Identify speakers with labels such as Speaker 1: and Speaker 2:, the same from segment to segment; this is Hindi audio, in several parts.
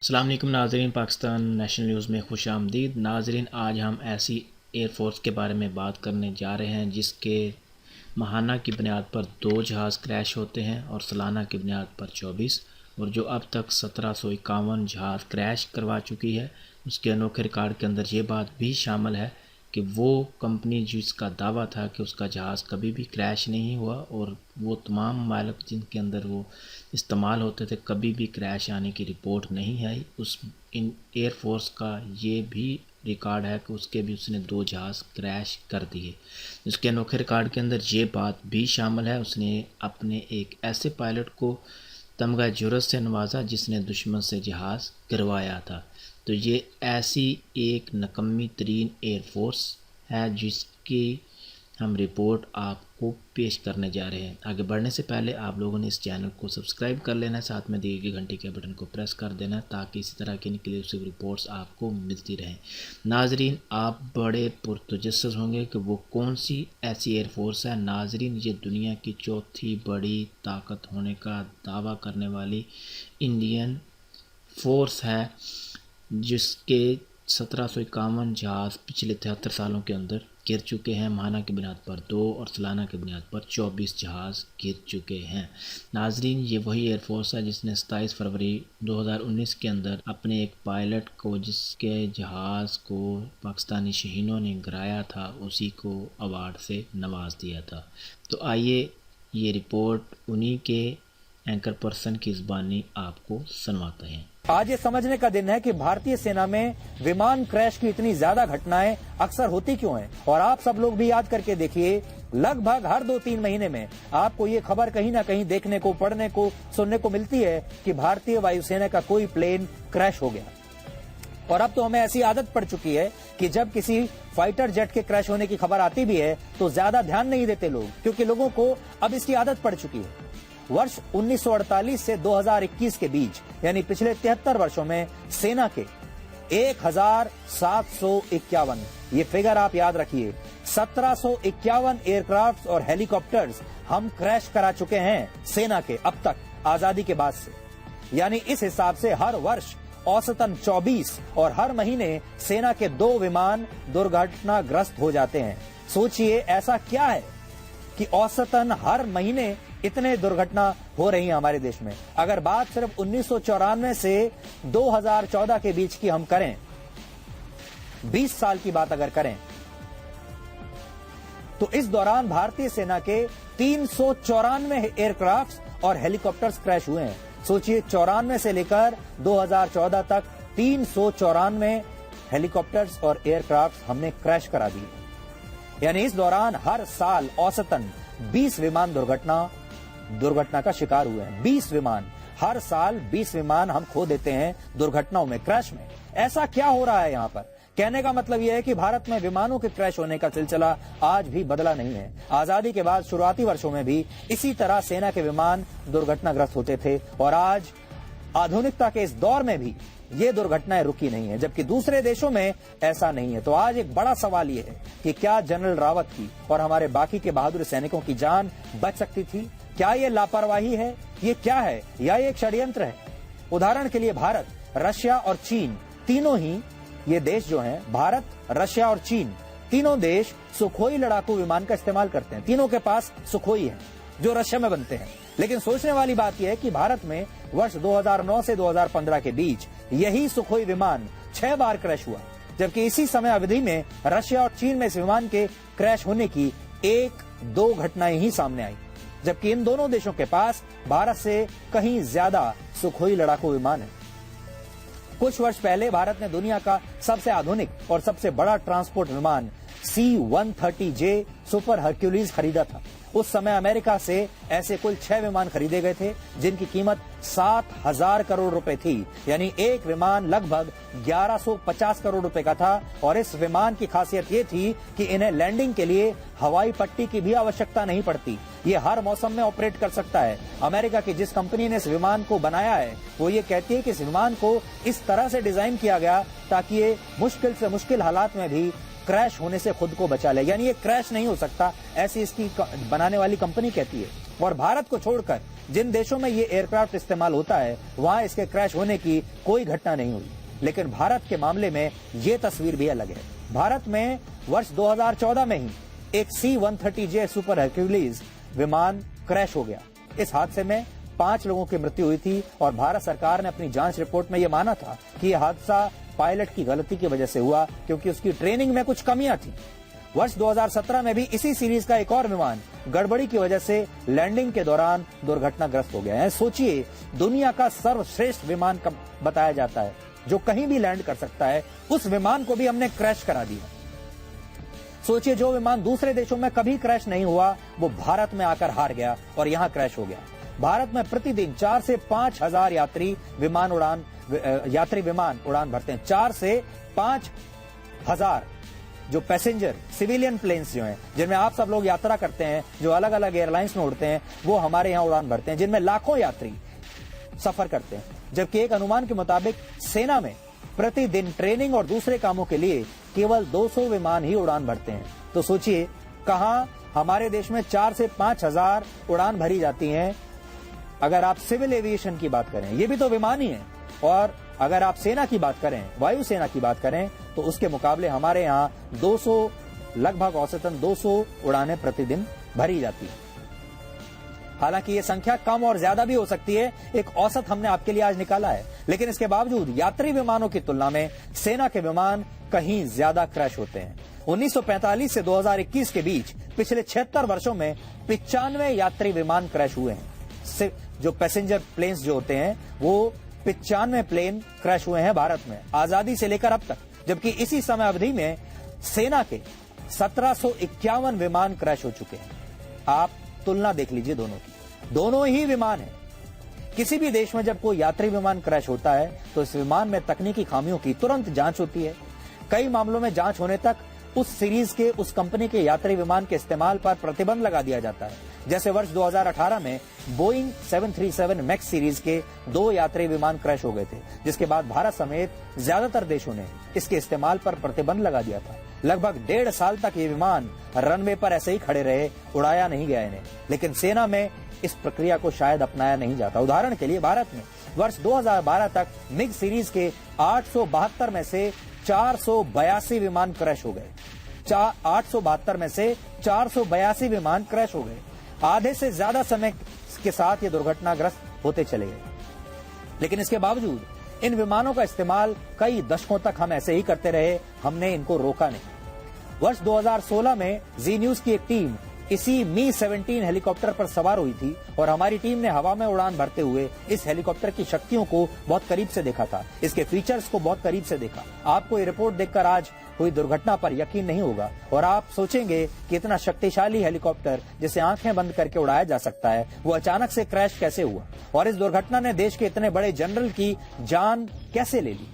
Speaker 1: अस्सलाम वालेकुम नाज़रीन, पाकिस्तान नेशनल न्यूज़ में खुश आमदीद। नाज़रीन, आज हम ऐसी एयरफोर्स के बारे में बात करने जा रहे हैं जिसके माहाना की बुनियाद पर 2 जहाज़ क्रैश होते हैं और सालाना की बुनियाद पर 24, और जो अब तक 1751 जहाज़ क्रैश करवा चुकी है। उसके अनोखे रिकॉर्ड के अंदर ये बात भी शामिल है कि वो कंपनी जिसका दावा था कि उसका जहाज़ कभी भी क्रैश नहीं हुआ और वो तमाम ममालिक जिनके अंदर वो इस्तेमाल होते थे कभी भी क्रैश आने की रिपोर्ट नहीं आई। उस इन एयरफोर्स का ये भी रिकॉर्ड है कि उसके भी उसने 2 जहाज़ क्रैश कर दिए। उसके अनोखे रिकॉर्ड के अंदर ये बात भी शामिल है, उसने अपने एक ऐसे पायलट को तमगा जुर्रत से नवाजा जिसने दुश्मन से जहाज़ गिरवाया था। तो ये ऐसी एक नकम्मी तरीन एयरफोर्स है जिसकी हम रिपोर्ट आपको पेश करने जा रहे हैं। आगे बढ़ने से पहले आप लोगों ने इस चैनल को सब्सक्राइब कर लेना है, साथ में दिए गए घंटे के बटन को प्रेस कर देना है ताकि इसी तरह की एक्सक्लूसिव रिपोर्ट्स आपको मिलती रहें। नाजरीन, आप बड़े पुरतजस्सुस होंगे कि वो कौन सी ऐसी एयरफोर्स है। नाजरीन, ये दुनिया की चौथी बड़ी ताकत होने का दावा करने वाली इंडियन फोर्स है जिसके 1751 जहाज़ पिछले 73 सालों के अंदर गिर चुके हैं। माहाना की बुनियाद पर 2 और सालाना की बुनियाद पर 24 जहाज़ गिर चुके हैं। नाजरीन, ये वही एयरफोर्स है जिसने 27 फरवरी 2019 के अंदर अपने एक पायलट को, जिसके जहाज़ को पाकिस्तानी शहीनों ने गिराया था, उसी को अवार्ड से नवाज दिया था। तो आइए ये रिपोर्ट उन्हीं के एंकर पर्सन की ज़बानी आपको सुनवाते हैं।
Speaker 2: आज ये समझने का दिन है कि भारतीय सेना में विमान क्रैश की इतनी ज्यादा घटनाएं अक्सर होती क्यों हैं। और आप सब लोग भी याद करके देखिए, लगभग हर 2-3 महीने में आपको ये खबर कहीं ना कहीं देखने को, पढ़ने को, सुनने को मिलती है कि भारतीय वायुसेना का कोई प्लेन क्रैश हो गया। और अब तो हमें ऐसी आदत पड़ चुकी है कि जब किसी फाइटर जेट के क्रैश होने की खबर आती भी है तो ज्यादा ध्यान नहीं देते लोग, क्योंकि लोगों को अब इसकी आदत पड़ चुकी है। वर्ष 1948 से 2021 के बीच, यानी पिछले 73 वर्षों में सेना के 1751, ये फिगर आप याद रखिए, 1751 एयरक्राफ्ट और हेलीकॉप्टर्स हम क्रैश करा चुके हैं सेना के अब तक, आजादी के बाद से। यानी इस हिसाब से हर वर्ष औसतन 24 और हर महीने सेना के 2 विमान दुर्घटनाग्रस्त हो जाते हैं। सोचिए ऐसा क्या है कि औसतन हर महीने इतने दुर्घटना हो रही है हमारे देश में। अगर बात सिर्फ 1994 से 2014 के बीच की हम करें, 20 साल की बात अगर करें, तो इस दौरान भारतीय सेना के 394 एयरक्राफ्ट और हेलीकॉप्टर्स क्रैश हुए हैं। सोचिए, 94 से लेकर 2014 तक 394 हेलीकॉप्टर्स और एयरक्राफ्ट हमने क्रैश करा दिए। यानी इस दौरान हर साल औसतन 20 विमान दुर्घटना का शिकार हुए हैं। 20 विमान, हर साल 20 विमान हम खो देते हैं दुर्घटनाओं में, क्रैश में। ऐसा क्या हो रहा है यहाँ पर? कहने का मतलब यह है कि भारत में विमानों के क्रैश होने का सिलसिला आज भी बदला नहीं है। आजादी के बाद शुरुआती वर्षों में भी इसी तरह सेना के विमान दुर्घटनाग्रस्त होते थे और आज आधुनिकता के इस दौर में भी ये दुर्घटनाएं रुकी नहीं है, जबकि दूसरे देशों में ऐसा नहीं है। तो आज एक बड़ा सवाल ये है कि क्या जनरल रावत की और हमारे बाकी के बहादुर सैनिकों की जान बच सकती थी? क्या ये लापरवाही है? ये क्या है? या ये एक षड्यंत्र है? उदाहरण के लिए भारत, रशिया और चीन, तीनों ही ये देश जो हैं, भारत, रशिया और चीन, तीनों देश सुखोई लड़ाकू विमान का इस्तेमाल करते हैं। तीनों के पास सुखोई है जो रशिया में बनते हैं। लेकिन सोचने वाली बात यह है कि भारत में वर्ष 2009 से 2015 के बीच यही सुखोई विमान 6 बार क्रैश हुआ, जबकि इसी समय अवधि में रशिया और चीन में इस विमान के क्रैश होने की 1-2 घटनाएं ही सामने आई, जबकि इन दोनों देशों के पास भारत से कहीं ज्यादा सुखोई लड़ाकू विमान है। कुछ वर्ष पहले भारत ने दुनिया का सबसे आधुनिक और सबसे बड़ा ट्रांसपोर्ट विमान C-130J सुपर हरक्यूलिस खरीदा था। उस समय अमेरिका से ऐसे कुल 6 विमान खरीदे गए थे जिनकी कीमत 7,000 करोड़ रुपए थी। यानी एक विमान लगभग 1150 करोड़ रुपए का था। और इस विमान की खासियत ये थी कि इन्हें लैंडिंग के लिए हवाई पट्टी की भी आवश्यकता नहीं पड़ती। ये हर मौसम में ऑपरेट कर सकता है। अमेरिका की जिस कंपनी ने इस विमान को बनाया है वो ये कहती है कि इस विमान को इस तरह से डिजाइन किया गया ताकि ये मुश्किल से मुश्किल हालात में भी क्रैश होने से खुद को बचा ले। यानी ये क्रैश नहीं हो सकता, ऐसी इसकी बनाने वाली कंपनी कहती है। और भारत को छोड़कर जिन देशों में ये एयरक्राफ्ट इस्तेमाल होता है वहां इसके क्रैश होने की कोई घटना नहीं हुई, लेकिन भारत के मामले में ये तस्वीर भी अलग है। भारत में वर्ष 2014 में ही एक C-130J सुपर हरक्यूलिस विमान क्रैश हो गया। इस हादसे में 5 लोगों की मृत्यु हुई थी और भारत सरकार ने अपनी जांच रिपोर्ट में यह माना था कि यह हादसा पायलट की गलती की वजह से हुआ, क्योंकि उसकी ट्रेनिंग में कुछ कमियां थी। वर्ष 2017 में भी इसी सीरीज का एक और विमान गड़बड़ी की वजह से लैंडिंग के दौरान दुर्घटनाग्रस्त हो गया है। सोचिए, दुनिया का सर्वश्रेष्ठ विमान बताया जाता है जो कहीं भी लैंड कर सकता है, उस विमान को भी हमने क्रैश करा दिया। सोचिए, जो विमान दूसरे देशों में कभी क्रैश नहीं हुआ वो भारत में आकर हार गया और यहां क्रैश हो गया। भारत में प्रतिदिन 4 से 5 हजार यात्री विमान उड़ान भरते हैं। 4 से 5 हजार जो पैसेंजर सिविलियन प्लेन्स जो हैं, जिनमें आप सब लोग यात्रा करते हैं, जो अलग अलग एयरलाइंस में उड़ते हैं, वो हमारे यहाँ उड़ान भरते हैं, जिनमें लाखों यात्री सफर करते हैं। जबकि एक अनुमान के मुताबिक सेना में प्रतिदिन ट्रेनिंग और दूसरे कामों के लिए केवल 200 विमान ही उड़ान भरते हैं। तो सोचिए, कहां हमारे देश में 4 से 5 हजार उड़ान भरी जाती हैं। अगर आप सिविल एविएशन की बात करें, ये भी तो विमान ही है, और अगर आप सेना की बात करें, वायुसेना की बात करें, तो उसके मुकाबले हमारे यहाँ 200 लगभग औसतन 200 उड़ानें प्रतिदिन भरी जाती है। हालांकि ये संख्या कम और ज्यादा भी हो सकती है, एक औसत हमने आपके लिए आज निकाला है, लेकिन इसके बावजूद यात्री विमानों की तुलना में सेना के विमान कहीं ज्यादा क्रैश होते हैं। 1945 से 2021 के बीच पिछले 76 वर्षों में 95 यात्री विमान क्रैश हुए हैं। जो पैसेंजर प्लेन्स जो होते हैं वो 95 प्लेन क्रैश हुए हैं भारत में आजादी से लेकर अब तक, जबकि इसी समय अवधि में सेना के 1751 विमान क्रैश हो चुके हैं। आप तुलना देख लीजिए दोनों की, दोनों ही विमान है। किसी भी देश में जब कोई यात्री विमान क्रैश होता है तो इस विमान में तकनीकी खामियों की तुरंत जांच होती है। कई मामलों में जांच होने तक उस सीरीज के, उस कंपनी के यात्री विमान के इस्तेमाल पर प्रतिबंध लगा दिया जाता है। जैसे वर्ष 2018 में बोइंग 737 मैक्स सीरीज के 2 यात्री विमान क्रैश हो गए थे, जिसके बाद भारत समेत ज्यादातर देशों ने इसके इस्तेमाल पर प्रतिबंध लगा दिया था। लगभग 1.5 साल तक ये विमान रनवे पर ऐसे ही खड़े रहे, उड़ाया नहीं गया इन्हें, लेकिन सेना में इस प्रक्रिया को शायद अपनाया नहीं जाता। उदाहरण के लिए भारत में वर्ष 2012 तक मिग सीरीज के 872 में से 482 विमान क्रैश हो गए। 872 में से 482 विमान क्रैश हो गए। आधे से ज्यादा समय के साथ ये दुर्घटनाग्रस्त होते चले गए। लेकिन इसके बावजूद इन विमानों का इस्तेमाल कई दशकों तक हम ऐसे ही करते रहे, हमने इनको रोका नहीं। वर्ष 2016 में जी न्यूज की एक टीम इसी Mi-17 हेलीकॉप्टर पर सवार हुई थी और हमारी टीम ने हवा में उड़ान भरते हुए इस हेलीकॉप्टर की शक्तियों को बहुत करीब से देखा था, इसके फीचर्स को बहुत करीब से देखा। आपको ये रिपोर्ट देखकर आज हुई दुर्घटना पर यकीन नहीं होगा और आप सोचेंगे कि इतना शक्तिशाली हेलीकॉप्टर जिसे आंखें बंद करके उड़ाया जा सकता है, वो अचानक से क्रैश कैसे हुआ और इस दुर्घटना ने देश के इतने बड़े जनरल की जान कैसे ले ली।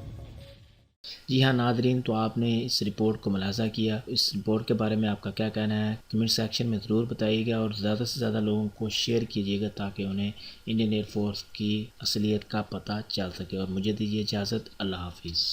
Speaker 1: जी हाँ नादरीन, तो आपने इस रिपोर्ट को मुलाजा किया। इस रिपोर्ट के बारे में आपका क्या कहना है कमेंट सेक्शन में ज़रूर बताइएगा और ज़्यादा से ज़्यादा लोगों को शेयर कीजिएगा ताकि उन्हें इंडियन एयरफोर्स की असलियत का पता चल सके। और मुझे दीजिए इजाज़त। अल्लाह हाफिज़।